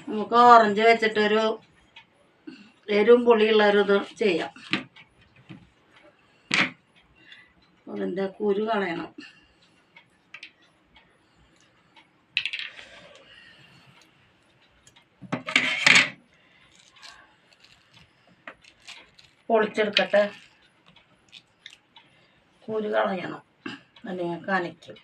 നമുക്ക് ഓറഞ്ച് വെച്ചിട്ടൊരു എരിവും പുളിയുള്ളൊരു ഇത് ചെയ്യാം. അതിൻ്റെ കുരു കളയണം. പൊളിച്ചെടുക്കട്ടെ. കുരു കളയണം, അല്ലെങ്കിൽ കനയ്ക്കും.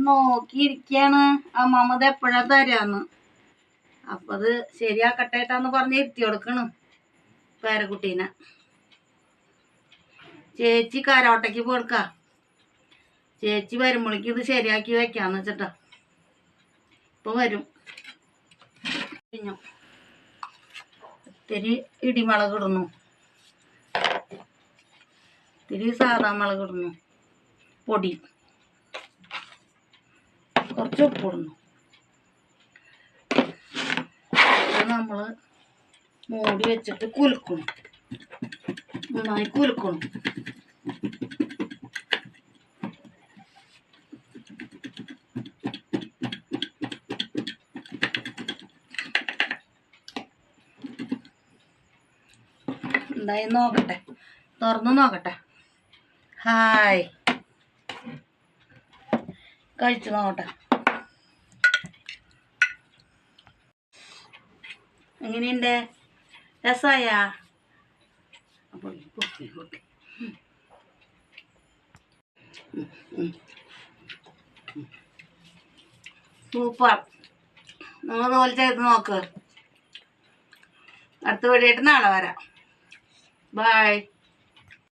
നോക്കിയിരിക്കാണ് അമ്മാമ്മത് എപ്പോഴാ തരാന്ന്. അപ്പൊ അത് ശരിയാക്കട്ടേട്ടാന്ന് പറഞ്ഞ് ഇരുത്തി കൊടുക്കണം പേരക്കുട്ടീനെ. ചേച്ചി കാരോട്ടയ്ക്ക് പോടുക്ക. ചേച്ചി വരുമ്പോഴേക്കും ഇത് ശരിയാക്കി വെക്കാന്ന് വെച്ചിട്ടാ. ഇപ്പൊ വരും. കഴിഞ്ഞു. ഇത്തിരി ഇടിമുളക് ഇടുന്നു, ഇത്തിരി സാധാ മുളക് ഇടുന്നു, പൊടി, കുറച്ച് ഉപ്പിടുന്നു. നമ്മൾ മൂടി വെച്ചിട്ട് കുലുക്കണം, നന്നായി കുലുക്കണം. എന്തായി നോക്കട്ടെ, തുറന്നു നോക്കട്ടെ. ഹായ്, കഴിച്ചു നോക്കട്ടെ. എങ്ങനെയുണ്ട്? രസായ? സൂപ്പർ. നിങ്ങൾ അതുപോലെ ചെയ്ത് നോക്ക്. അടുത്ത വീഡിയോ ആയിട്ട് നാളെ വരാം. ബൈ.